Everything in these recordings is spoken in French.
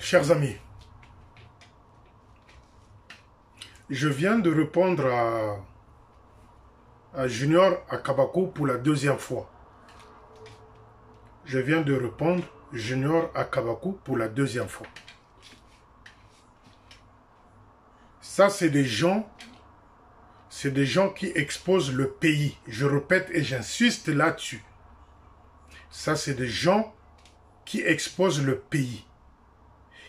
Chers amis, je viens de répondre à Junior Akabakou pour la deuxième fois. Je viens de répondre Junior Akabakou pour la deuxième fois. Ça, c'est des gens qui exposent le pays. Je répète et j'insiste là-dessus. Ça, c'est des gens qui exposent le pays,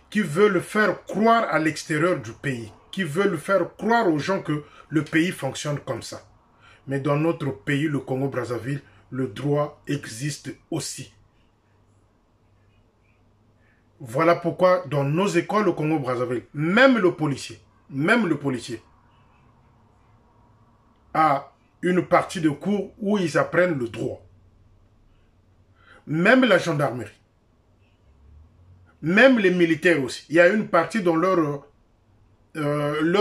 qui veulent faire croire à l'extérieur du pays, qui veulent faire croire aux gens que le pays fonctionne comme ça. Mais dans notre pays, le Congo-Brazzaville, le droit existe aussi. Voilà pourquoi dans nos écoles au Congo-Brazzaville, même le policier a une partie de cours où ils apprennent le droit. Même la gendarmerie. Même les militaires aussi. Il y a une partie dans leur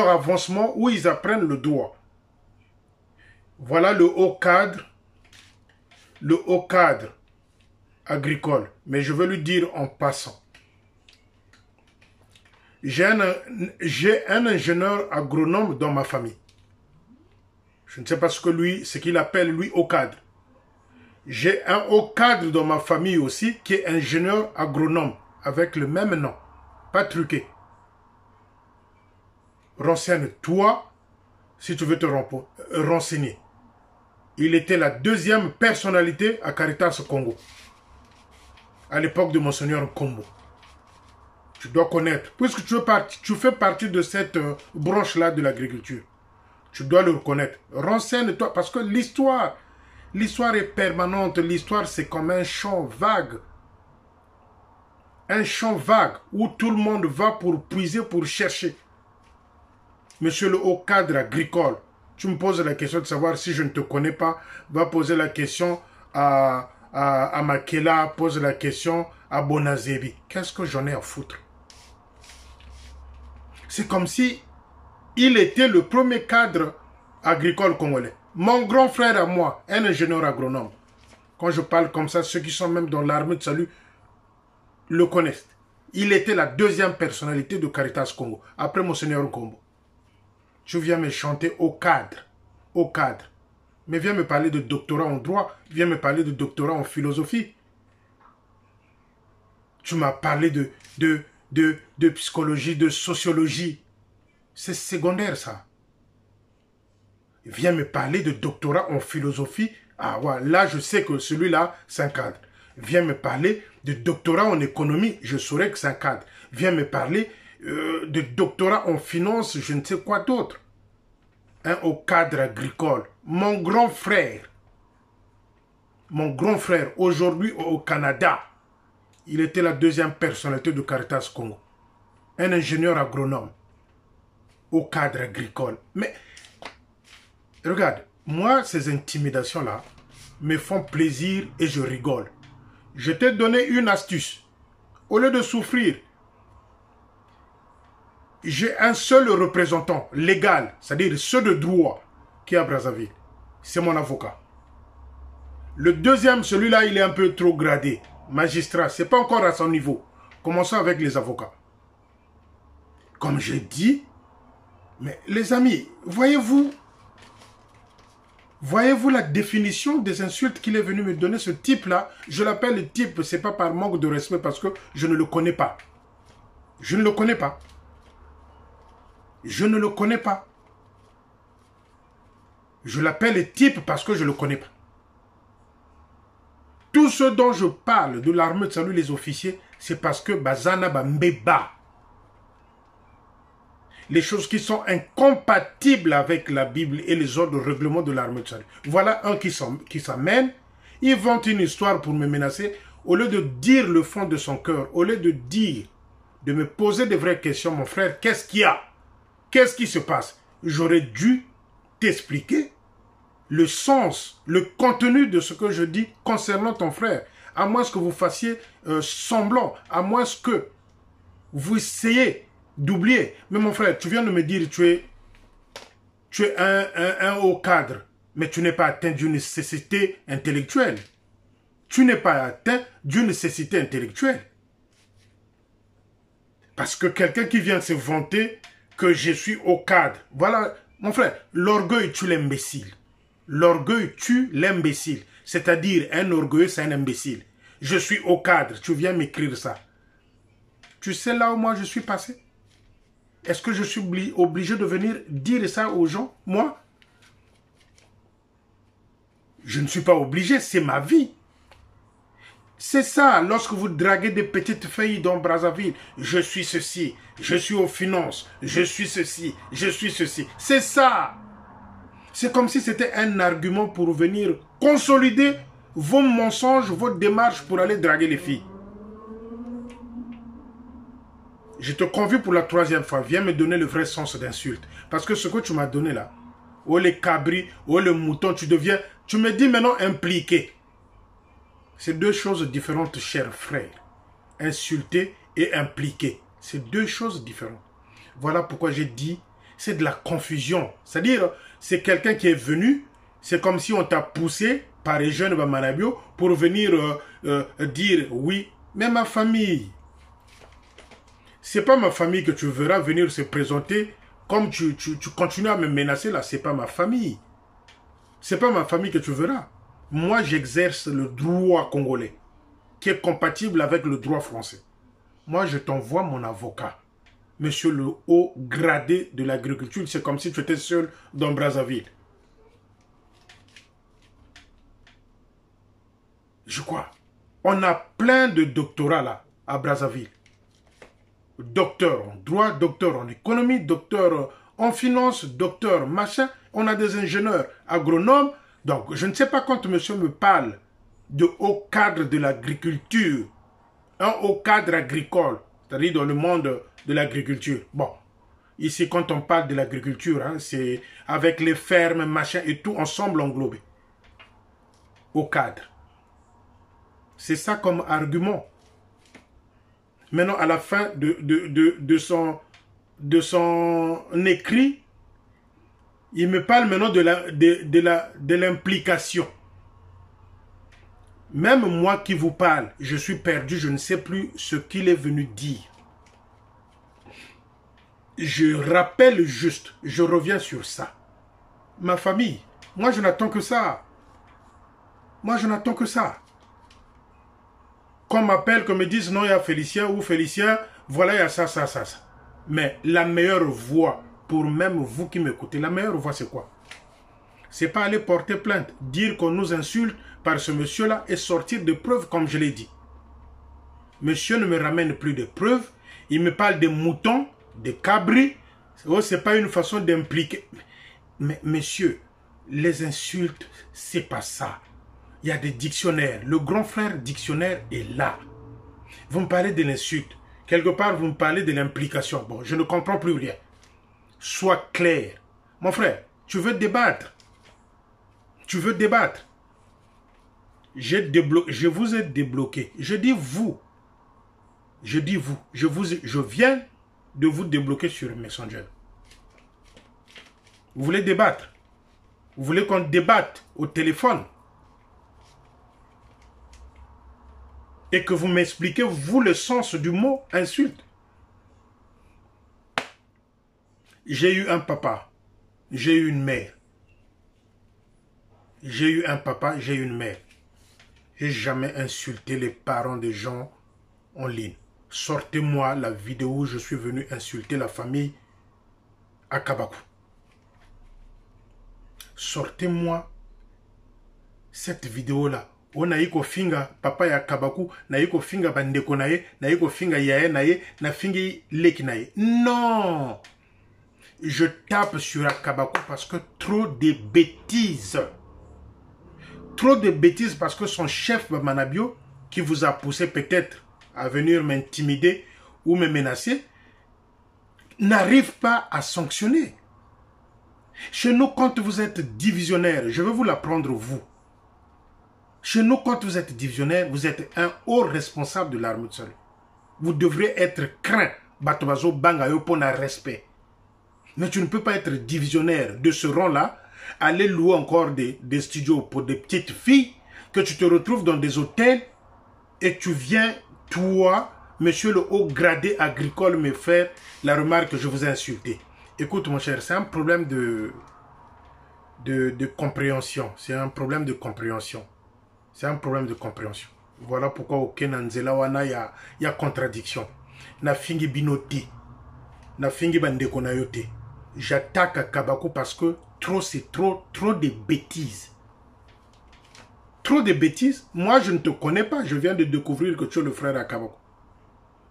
avancement où ils apprennent le droit. Voilà le haut cadre agricole. Mais je veux lui dire en passant. J'ai un ingénieur agronome dans ma famille. Je ne sais pas ce qu'il appelle lui haut cadre. J'ai un haut cadre dans ma famille aussi qui est ingénieur agronome avec le même nom, pas truqué. Renseigne-toi si tu veux te renseigner. Il était la deuxième personnalité à Caritas Congo, à l'époque de Monseigneur Nkombo. Tu dois connaître, puisque tu fais partie de cette branche-là de l'agriculture. Tu dois le reconnaître. Renseigne-toi, parce que l'histoire est permanente. L'histoire, c'est comme un champ vague. Un champ vague où tout le monde va pour puiser, pour chercher. Monsieur le haut cadre agricole, tu me poses la question de savoir si je ne te connais pas. Va poser la question à Makela, pose la question à Bonazebi. Qu'est-ce que j'en ai à foutre? C'est comme si il était le premier cadre agricole congolais. Mon grand frère à moi, un ingénieur agronome. Quand je parle comme ça, ceux qui sont même dans l'armée de salut le connaissent. Il était la deuxième personnalité de Caritas Congo, après Monseigneur Nkombo. Tu viens me chanter au cadre. Mais viens me parler de doctorat en droit, viens me parler de doctorat en philosophie. Tu m'as parlé de psychologie, de sociologie. C'est secondaire ça. Viens me parler de doctorat en philosophie. Ah ouais, là je sais que celui-là, c'est un cadre. Viens me parler de doctorat en économie, je saurais que c'est un cadre. Viens me parler de doctorat en finance, je ne sais quoi d'autre. Au cadre agricole. Mon grand frère, aujourd'hui au Canada, il était la deuxième personnalité de Caritas Congo. Un ingénieur agronome au cadre agricole. Mais, regarde, moi, ces intimidations-là me font plaisir et je rigole. Je t'ai donné une astuce. Au lieu de souffrir, j'ai un seul représentant légal, c'est-à-dire ceux de droit, qui est à Brazzaville. C'est mon avocat. Le deuxième, celui-là, il est un peu trop gradé. Magistrat, c'est pas encore à son niveau. Commençons avec les avocats. Comme j'ai dit, mais les amis, voyez-vous la définition des insultes qu'il est venu me donner, ce type-là? Je l'appelle le type, c'est pas par manque de respect, parce que je ne le connais pas. Je ne le connais pas. Je ne le connais pas. Je l'appelle le type parce que je ne le connais pas. Tout ce dont je parle de l'armée de salut, les officiers, c'est parce que Bazana Bambeba. Les choses qui sont incompatibles avec la Bible et les ordres de règlement de l'armée de salut. Voilà un qui s'amène, il vante une histoire pour me menacer, au lieu de dire le fond de son cœur, au lieu de me poser de vraies questions, mon frère, qu'est-ce qu'il y a? Qu'est-ce qui se passe? J'aurais dû t'expliquer le sens, le contenu de ce que je dis concernant ton frère. À moins que vous fassiez semblant, à moins que vous essayez d'oublier. Mais mon frère, tu viens de me dire que tu es un haut cadre, mais tu n'es pas atteint d'une nécessité intellectuelle. Tu n'es pas atteint d'une nécessité intellectuelle. Parce que quelqu'un qui vient se vanter que je suis au cadre. Voilà, mon frère, l'orgueil tue l'imbécile. L'orgueil tue l'imbécile. C'est-à-dire, un orgueilleux, c'est un imbécile. Je suis au cadre, tu viens m'écrire ça. Tu sais là où moi je suis passé? Est-ce que je suis obligé de venir dire ça aux gens? Moi? Je ne suis pas obligé, c'est ma vie. C'est ça, lorsque vous draguez des petites filles dans Brazzaville, je suis ceci, je suis aux finances, je suis ceci, je suis ceci. C'est ça. C'est comme si c'était un argument pour venir consolider vos mensonges, vos démarches pour aller draguer les filles. Je te convie pour la 3e fois, viens me donner le vrai sens d'insulte. Parce que ce que tu m'as donné là, oh les cabris, oh le mouton, tu me dis maintenant impliqué. C'est deux choses différentes, chers frères. Insulter et impliquer. C'est deux choses différentes. Voilà pourquoi j'ai dit, c'est de la confusion. C'est-à-dire, c'est quelqu'un qui est venu, c'est comme si on t'a poussé par les jeunes Bamanabio pour venir dire oui, mais ma famille. C'est pas ma famille que tu verras venir se présenter comme tu continues à me menacer là, c'est pas ma famille. C'est pas ma famille que tu verras. Moi, j'exerce le droit congolais, qui est compatible avec le droit français. Moi, je t'envoie mon avocat. Monsieur le haut gradé de l'agriculture, c'est comme si tu étais seul dans Brazzaville. Je crois. On a plein de doctorats là, à Brazzaville. Docteur en droit, docteur en économie, docteur en finance, docteur machin. On a des ingénieurs, agronomes. Donc, je ne sais pas quand monsieur me parle de haut cadre de l'agriculture, un haut cadre agricole, c'est-à-dire dans le monde de l'agriculture. Bon, ici, quand on parle de l'agriculture, hein, c'est avec les fermes, machin et tout ensemble englobé. Au cadre. C'est ça comme argument. Maintenant, à la fin de son écrit, il me parle maintenant de l'implication. Même moi qui vous parle, je suis perdu, je ne sais plus ce qu'il est venu dire. Je rappelle juste, je reviens sur ça. Ma famille, moi je n'attends que ça. Moi je n'attends que ça. Qu'on m'appelle, qu'on me dise non, il y a Félicien ou Félicien, voilà, il y a ça, ça, ça, ça. Mais la meilleure voie, pour même vous qui m'écoutez, la meilleure voie c'est quoi? C'est pas aller porter plainte, dire qu'on nous insulte par ce monsieur-là et sortir de preuves comme je l'ai dit. Monsieur ne me ramène plus de preuves, il me parle des moutons, des cabris, oh, c'est pas une façon d'impliquer. Mais monsieur, les insultes, c'est pas ça. Il y a des dictionnaires. Le grand frère dictionnaire est là. Vous me parlez de l'insulte. Quelque part, vous me parlez de l'implication. Bon, je ne comprends plus rien. Sois clair. Mon frère, tu veux débattre. Tu veux débattre. Je vous ai débloqué. Je dis vous. Je dis vous. Je viens de vous débloquer sur Messenger. Vous voulez débattre? Vous voulez qu'on débatte au téléphone? Et que vous m'expliquez, vous, le sens du mot insulte. J'ai eu un papa, j'ai eu une mère. J'ai eu un papa, j'ai eu une mère. J'ai jamais insulté les parents des gens en ligne. Sortez-moi la vidéo où je suis venu insulter la famille à Kabakou. Sortez-moi cette vidéo-là. On a iko finga papa ya Kabakou, na iko finga bandeko naye, na iko finga yae naye, na fingi leki naye. Non! Je tape sur Kabakou parce que trop de bêtises. Trop de bêtises parce que son chef Manabio, qui vous a poussé peut-être à venir m'intimider ou me menacer, n'arrive pas à sanctionner. Chez nous, quand vous êtes divisionnaire, je vais vous l'apprendre vous. Chez nous, quand vous êtes divisionnaire, vous êtes un haut responsable de l'armée de salut. Vous devrez être craint. Batobazo bangayo pour un respect. Mais tu ne peux pas être divisionnaire de ce rang-là, aller louer encore des studios pour des petites filles, que tu te retrouves dans des hôtels et tu viens, toi, monsieur le haut gradé agricole me fait la remarque que je vous ai insulté. Écoute mon cher, c'est un problème de compréhension. C'est un problème de compréhension. C'est un problème de compréhension. Voilà pourquoi au Kenanzela wana il y a contradiction. Na fingi binote. Na fingi bandeko na yote. J'attaque à Kabako parce que trop c'est trop de bêtises. Trop de bêtises. Moi je ne te connais pas. Je viens de découvrir que tu es le frère à Kabako.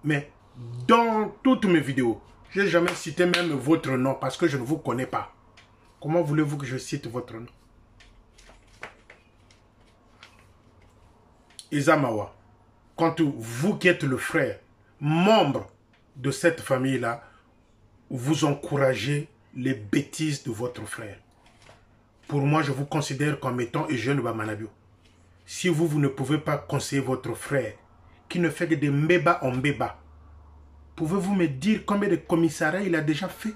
Mais dans toutes mes vidéos, je n'ai jamais cité même votre nom parce que je ne vous connais pas. Comment voulez-vous que je cite votre nom? Izamawa, quand vous qui êtes le frère, membre de cette famille-là, vous encouragez les bêtises de votre frère. Pour moi, je vous considère comme étant un jeune Bamanabio. Si vous ne pouvez pas conseiller votre frère, qui ne fait que des mbéba en mbéba, pouvez-vous me dire combien de commissariats il a déjà fait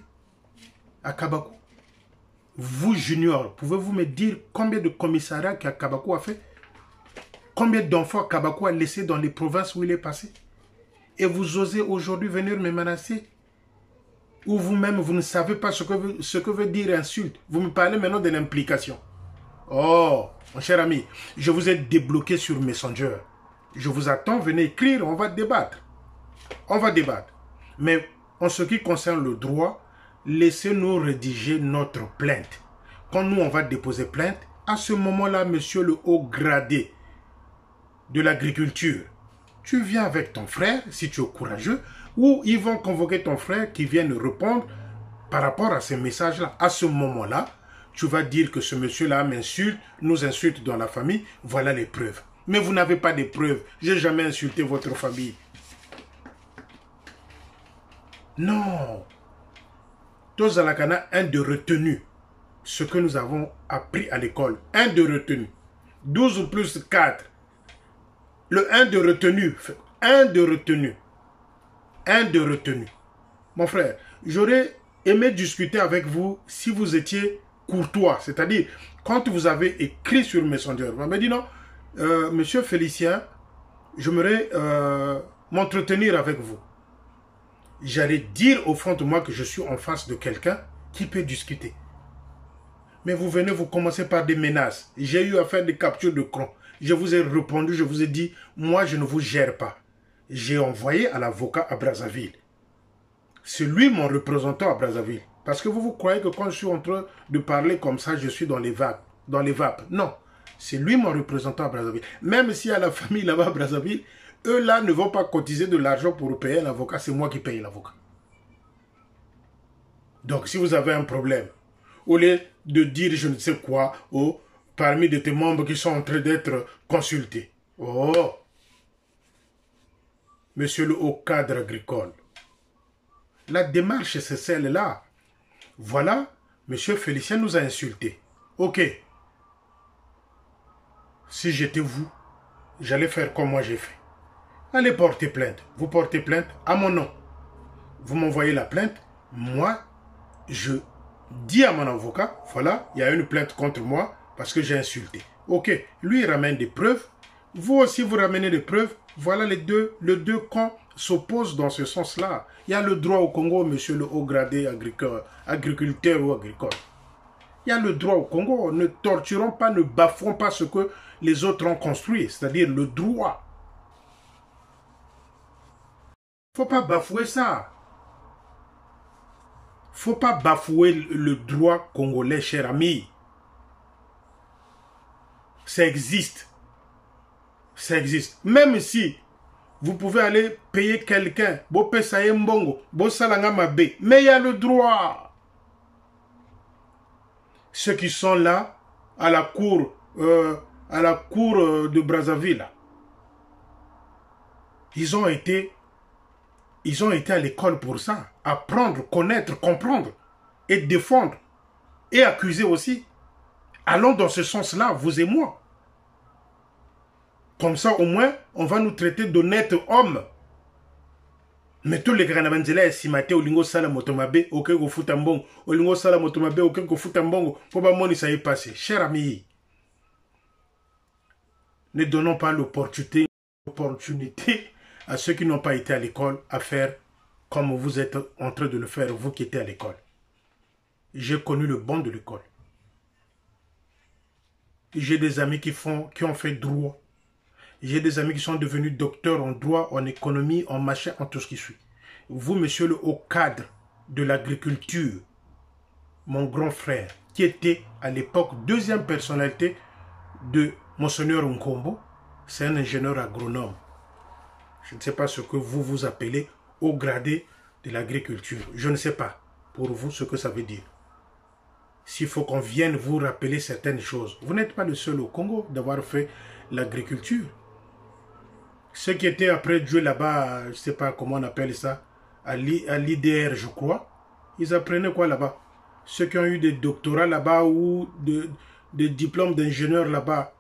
à Kabako? Vous, Junior, pouvez-vous me dire combien de commissariats que Kabako a fait? Combien d'enfants Kabako a laissé dans les provinces où il est passé? Et vous osez aujourd'hui venir me menacer? Ou vous-même, vous ne savez pas ce que veut dire insulte? Vous me parlez maintenant de l'implication. Oh, mon cher ami, je vous ai débloqué sur Messenger. Je vous attends, venez écrire, on va débattre. On va débattre. Mais en ce qui concerne le droit, laissez-nous rédiger notre plainte. Quand nous, on va déposer plainte, à ce moment-là, monsieur le haut gradé de l'agriculture, tu viens avec ton frère, si tu es courageux, ou ils vont convoquer ton frère qui vienne répondre par rapport à ces messages-là. À ce moment-là, tu vas dire que ce monsieur-là m'insulte, nous insulte dans la famille, voilà les preuves. Mais vous n'avez pas de preuves. Je n'ai jamais insulté votre famille. Non. Tozalakana, un de retenu. Ce que nous avons appris à l'école. Un de retenu. 12 plus 4. Le 1 de retenu. 1 de retenu. 1 de retenu. Mon frère, j'aurais aimé discuter avec vous si vous étiez courtois. C'est-à-dire, quand vous avez écrit sur Messenger, vous m'avez dit non, monsieur Félicien, j'aimerais m'entretenir avec vous. J'allais dire au fond de moi que je suis en face de quelqu'un qui peut discuter. Mais vous venez, vous commencez par des menaces. J'ai eu à faire des captures de cran. Je vous ai répondu, je vous ai dit, moi je ne vous gère pas. J'ai envoyé à l'avocat à Brazzaville. C'est lui mon représentant à Brazzaville. Parce que vous croyez que quand je suis en train de parler comme ça, je suis dans les vapes. Non, c'est lui mon représentant à Brazzaville. Même s'il y a la famille là-bas à Brazzaville, eux là ne vont pas cotiser de l'argent pour payer l'avocat, c'est moi qui paye l'avocat. Donc si vous avez un problème, au lieu de dire je ne sais quoi, oh, parmi de tes membres qui sont en train d'être consultés. Oh, monsieur le haut cadre agricole, la démarche c'est celle-là. Voilà, monsieur Félicien nous a insultés. Ok. Si j'étais vous, j'allais faire comme moi j'ai fait. Allez porter plainte. Vous portez plainte à mon nom. Vous m'envoyez la plainte. Moi, je dis à mon avocat, voilà, il y a une plainte contre moi parce que j'ai insulté. Ok, lui il ramène des preuves. Vous aussi vous ramenez des preuves. Voilà les deux camps s'opposent dans ce sens-là. Il y a le droit au Congo, monsieur le haut gradé agriculteur ou agricole. Il y a le droit au Congo. Ne torturons pas, ne bafouons pas ce que les autres ont construit, c'est-à-dire le droit. Faut pas bafouer ça. Faut pas bafouer le droit congolais, cher ami. Ça existe. Ça existe. Même si vous pouvez aller payer quelqu'un, mais il y a le droit. Ceux qui sont là à la cour de Brazzaville, ils ont été à l'école pour ça. Apprendre, connaître, comprendre et défendre et accuser aussi. Allons dans ce sens-là, vous et moi. Comme ça, au moins, on va nous traiter d'honnêtes hommes. Mais tous les grands si maté au lingo sala motomabe, ok go futambong, au lingo sala motomabe, ok go futambongo, pour pas moni ça y passer. Cher ami, ne donnons pas l'opportunité à ceux qui n'ont pas été à l'école à faire comme vous êtes en train de le faire, vous qui étiez à l'école. J'ai connu le bon de l'école. J'ai des amis qui ont fait droit. J'ai des amis qui sont devenus docteurs en droit, en économie, en machin, en tout ce qui suit. Vous, monsieur le haut cadre de l'agriculture, mon grand frère, qui était à l'époque deuxième personnalité de Monseigneur Nkombo, c'est un ingénieur agronome. Je ne sais pas ce que vous vous appelez haut gradé de l'agriculture. Je ne sais pas pour vous ce que ça veut dire. S'il faut qu'on vienne vous rappeler certaines choses. Vous n'êtes pas le seul au Congo d'avoir fait l'agriculture. Ceux qui étaient après Dieu là-bas, je ne sais pas comment on appelle ça, à l'IDR je crois, ils apprenaient quoi là-bas? Ceux qui ont eu des doctorats là-bas ou des diplômes d'ingénieur là-bas,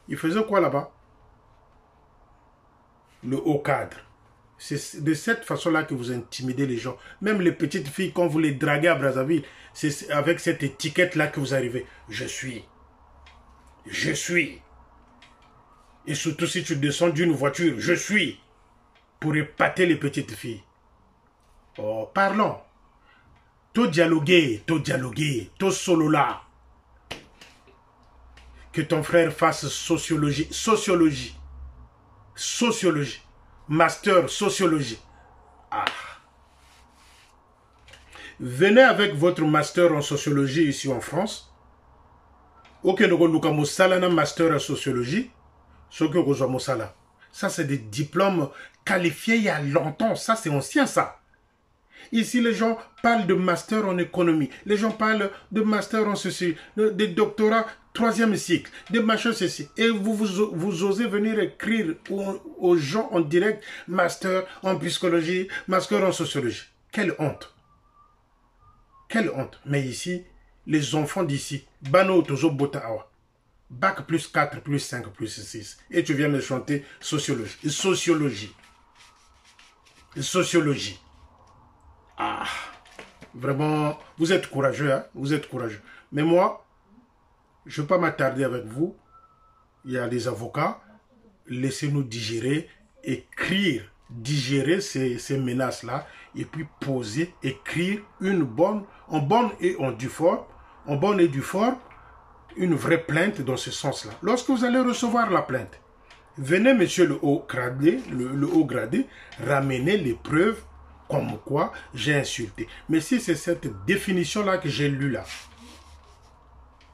ils faisaient quoi là-bas? Le haut cadre. C'est de cette façon-là que vous intimidez les gens. Même les petites filles, quand vous les draguez à Brazzaville, c'est avec cette étiquette-là que vous arrivez. Je suis. Je suis. Et surtout si tu descends d'une voiture, je suis. Pour épater les petites filles. Oh, parlons. Tout dialoguer, tout solo là. Que ton frère fasse sociologie. Master sociologie. Ah. Venez avec votre master en sociologie ici en France. Ok, nous master en sociologie. Ça, c'est des diplômes qualifiés il y a longtemps. Ça, c'est ancien, ça. Ici, les gens parlent de master en économie. Les gens parlent de master en ceci, des doctorats 3e cycle, des machins ceci. Et vous osez venir écrire aux gens en direct master en psychologie, master en sociologie. Quelle honte. Quelle honte. Mais ici, les enfants d'ici, Bano Tozo Botaawa. Bac plus 4, plus 5, plus 6. Et tu viens me chanter sociologie. Sociologie. Ah, vraiment, vous êtes courageux, hein? Vous êtes courageux. Mais moi, je ne vais pas m'attarder avec vous. Il y a des avocats. Laissez-nous digérer, digérer ces menaces-là, et puis poser, écrire en bonne et en due forme, une vraie plainte dans ce sens-là. Lorsque vous allez recevoir la plainte, venez, monsieur le haut gradé, ramener les preuves comme quoi j'ai insulté. Mais si c'est cette définition-là que j'ai lue là,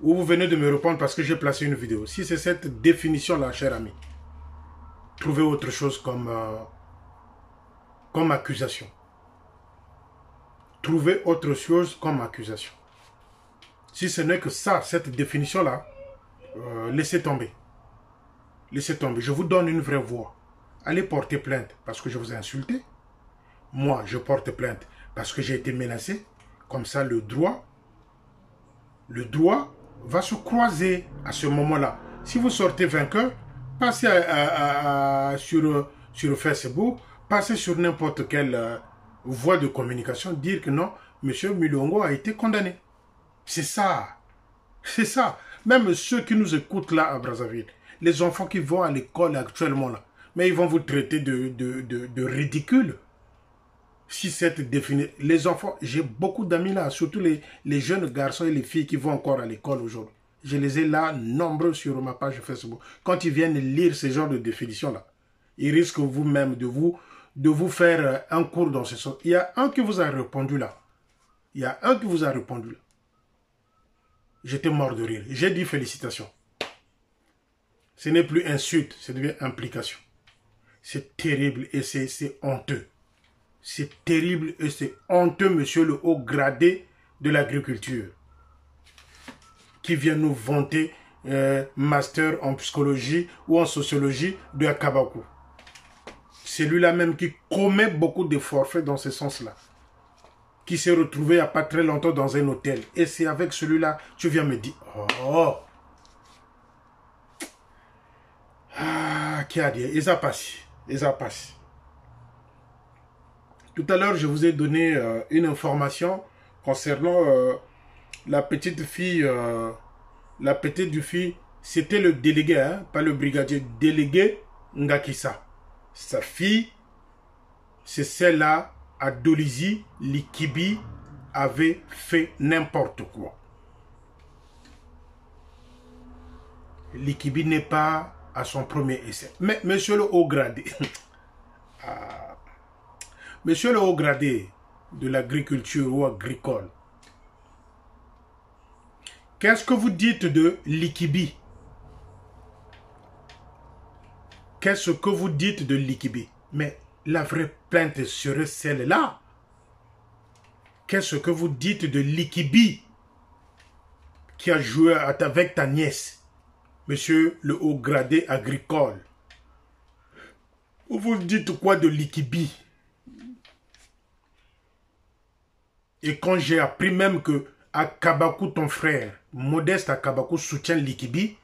ou vous venez de me répondre parce que j'ai placé une vidéo, si c'est cette définition-là, cher ami, trouvez autre chose comme accusation. Trouvez autre chose comme accusation. Si ce n'est que ça, cette définition-là, laissez tomber. Laissez tomber. Je vous donne une vraie voix. Allez porter plainte parce que je vous ai insulté. Moi, je porte plainte parce que j'ai été menacé. Comme ça, le droit va se croiser à ce moment-là. Si vous sortez vainqueur, passez sur Facebook, passez sur n'importe quelle voie de communication, dire que non, M. Mulongo a été condamné. C'est ça. C'est ça. Même ceux qui nous écoutent là à Brazzaville, les enfants qui vont à l'école actuellement là, mais ils vont vous traiter de ridicule. Si cette définition... Les enfants, j'ai beaucoup d'amis là, surtout les jeunes garçons et les filles qui vont encore à l'école aujourd'hui. Je les ai là, nombreux sur ma page Facebook. Quand ils viennent lire ce genre de définition là, ils risquent vous-même de vous faire un cours dans ce sens. Il y a un qui vous a répondu là. J'étais mort de rire. J'ai dit félicitations. Ce n'est plus insulte, ça devient implication. C'est terrible et c'est honteux. C'est terrible et c'est honteux, monsieur le haut gradé de l'agriculture, qui vient nous vanter master en psychologie ou en sociologie de Akabakou. C'est lui-là même qui commet beaucoup de forfaits dans ce sens-là, qui s'est retrouvé il n'y a pas très longtemps dans un hôtel. Et c'est avec celui-là, tu viens me dire, oh, ah, qui a dit, ils a passé. Tout à l'heure, je vous ai donné une information concernant la petite fille. C'était le délégué, hein, pas le brigadier, délégué Ngakissa. Sa fille, c'est celle-là, à Dolisie, Likibi avait fait n'importe quoi. Likibi n'est pas à son premier essai. Mais monsieur le haut gradé, monsieur le haut gradé de l'agriculture ou agricole, qu'est-ce que vous dites de Likibi? Qu'est-ce que vous dites de Likibi? Mais la vraie plainte serait celle-là. Qu'est-ce que vous dites de Likibi qui a joué avec ta nièce, monsieur le haut gradé agricole? Vous dites quoi de Likibi? Et quand j'ai appris même que Akabakou, ton frère, Modeste Akabakou, soutient Likibi,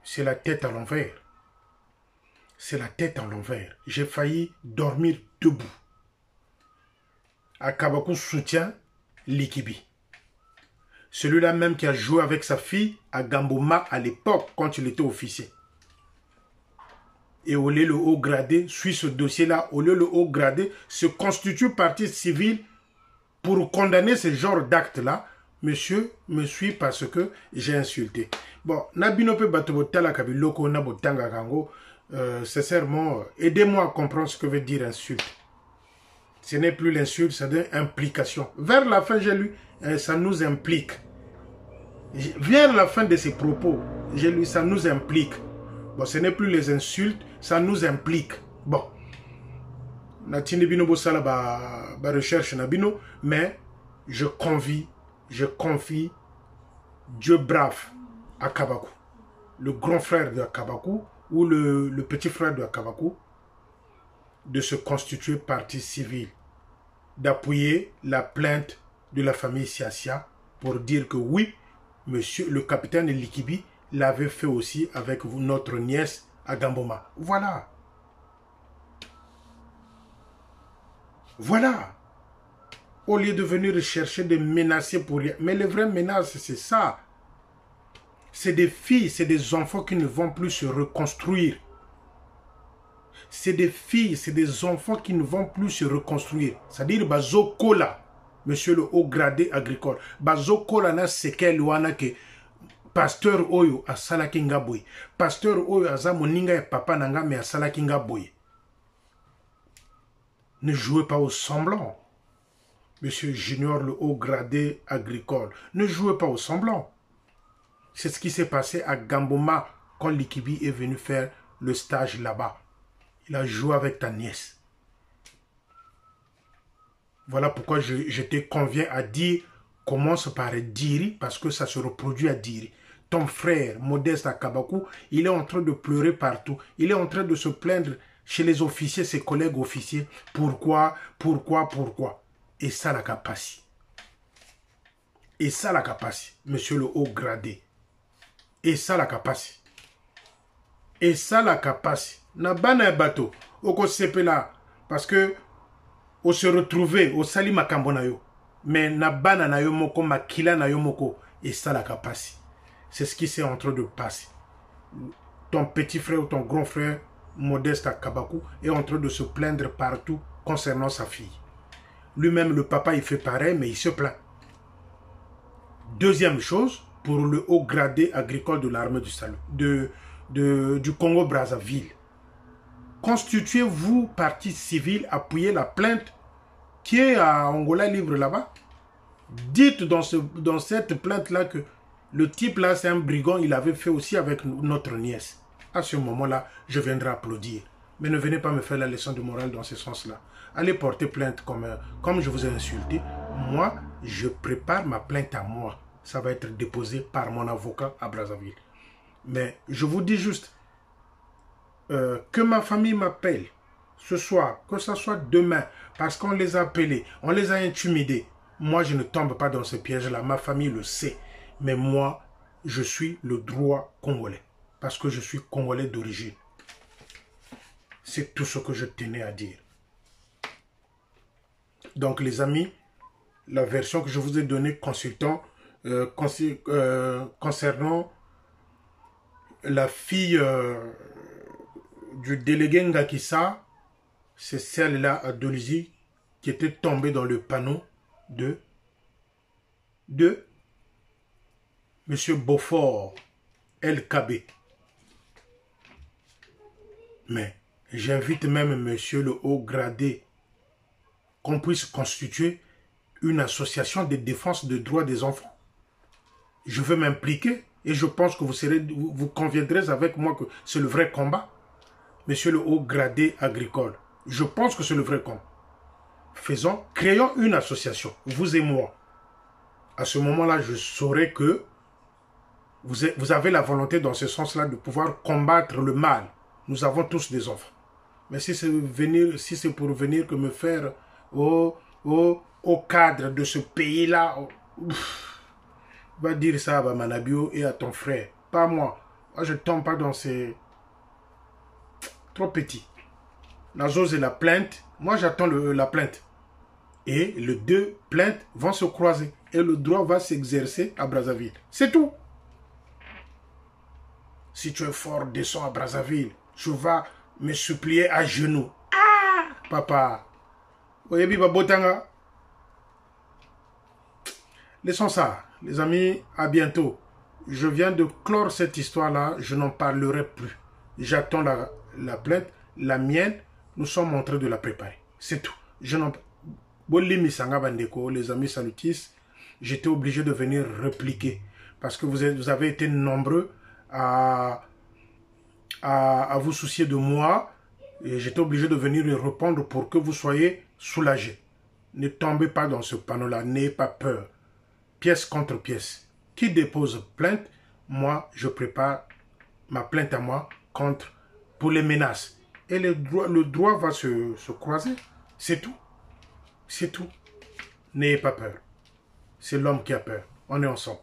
c'est la tête à l'envers. C'est la tête à l'envers. J'ai failli dormir debout. Akabakou soutient Likibi. Celui-là même qui a joué avec sa fille à Gamboma à l'époque, quand il était officier. Et Olé le haut gradé suit ce dossier-là. Olé le haut gradé se constitue partie civile pour condamner ce genre d'acte-là. Monsieur me suit parce que j'ai insulté. Bon, Nabinope Batobotala Kabiloko Nabotanga Kango, sincèrement, aidez-moi à comprendre ce que veut dire insulte. Ce n'est plus l'insulte, c'est implication. Vers la fin, j'ai lu, ça nous implique. Vers la fin de ses propos, j'ai lu, ça nous implique. Bon, ce n'est plus les insultes, ça nous implique. Bon. Natine Bino Bossala ba recherche Nabino, mais je confie Dieu brave à Kabakou, le grand frère de Kabakou ou le petit frère de Kabakou, de se constituer partie civile, d'appuyer la plainte de la famille Siasia pour dire que oui, monsieur le capitaine Likibi l'avait fait aussi avec notre nièce à Gamboma. Voilà. Voilà. Au lieu de venir chercher des menacer pour rien. Mais les vraies menaces, c'est ça. C'est des filles, c'est des enfants qui ne vont plus se reconstruire. C'est des filles, c'est des enfants qui ne vont plus se reconstruire. C'est-à-dire, Bazokola, monsieur le haut gradé agricole, Bazokola na seke luana ke pasteur Oyo a Salakinga boy. Pasteur Oyo a Zamoninga et papa nanga me a Salakinga boy. Ne jouez pas au semblant. Monsieur Junior, le haut gradé agricole, ne jouez pas au semblant. C'est ce qui s'est passé à Gamboma quand Likibi est venu faire le stage là-bas. Il a joué avec ta nièce. Voilà pourquoi je te conviens à dire, commence par Diri, parce que ça se reproduit à Diri. Ton frère, Modeste à Kabakou, il est en train de pleurer partout. Il est en train de se plaindre chez les officiers, ses collègues officiers. Pourquoi? Et ça la capacité. Et ça la capacité, monsieur le haut gradé. Et ça la capacité. Et ça la capacité. Na bana bateau. Oko sepe là. Parce que on se retrouver au sali makambo na yo. Mais na bana na yo moko, makila na yo moko. Et ça la capacité. C'est ce qui s'est en train de passer. Ton petit frère ou ton grand frère, Modeste à Kabakou, est en train de se plaindre partout concernant sa fille. Lui-même, le papa, il fait pareil, mais il se plaint. Deuxième chose, pour le haut gradé agricole de l'armée du salut, du Congo-Brazzaville. Constituez-vous partie civile, appuyez la plainte qui est à Angola Libre là-bas. Dites dans cette plainte-là que le type là, c'est un brigand, il avait fait aussi avec notre nièce. À ce moment-là, je viendrai applaudir. Mais ne venez pas me faire la leçon de morale dans ce sens-là. Allez porter plainte comme je vous ai insulté. Moi, je prépare ma plainte à moi. Ça va être déposé par mon avocat à Brazzaville. Mais je vous dis juste, que ma famille m'appelle ce soir, que ce soit demain, parce qu'on les a appelés, on les a intimidés. Moi, je ne tombe pas dans ce piège-là. Ma famille le sait. Mais moi, je suis le droit congolais. Parce que je suis congolais d'origine. C'est tout ce que je tenais à dire. Donc, les amis, la version que je vous ai donnée concernant la fille du délégué Ngakissa, c'est celle-là à Dolisie qui était tombée dans le panneau de M. Beaufort, LKB. Mais j'invite même monsieur le haut gradé qu'on puisse constituer une association de défense des droits des enfants. Je veux m'impliquer et je pense que vous conviendrez avec moi que c'est le vrai combat. Monsieur le haut gradé agricole, je pense que c'est le vrai combat. Créons une association, vous et moi. À ce moment-là, je saurai que vous avez la volonté dans ce sens-là de pouvoir combattre le mal. Nous avons tous des enfants. Mais si c'est pour venir que me faire au cadre de ce pays-là, va dire ça à Manabio et à ton frère. Pas moi. Moi, je ne tombe pas dans ces... Trop petit. La chose et la plainte. Moi, j'attends la plainte. Et les deux plaintes vont se croiser. Et le droit va s'exercer à Brazzaville. C'est tout. Si tu es fort, descends à Brazzaville. Tu vas me supplier à genoux. Ah, papa. Oyebi babotanga. Laissons ça. Les amis, à bientôt. Je viens de clore cette histoire-là. Je n'en parlerai plus. J'attends la plainte. La mienne, nous sommes en train de la préparer. C'est tout. Je n'en... Les amis salutis, j'étais obligé de venir répliquer. Parce que vous avez été nombreux à vous soucier de moi. Et j'étais obligé de venir répondre pour que vous soyez soulagés. Ne tombez pas dans ce panneau-là. N'ayez pas peur. Pièce contre pièce. Qui dépose plainte? Moi, je prépare ma plainte à moi pour les menaces. Et le droit va se croiser. C'est tout. C'est tout. N'ayez pas peur. C'est l'homme qui a peur. On est ensemble.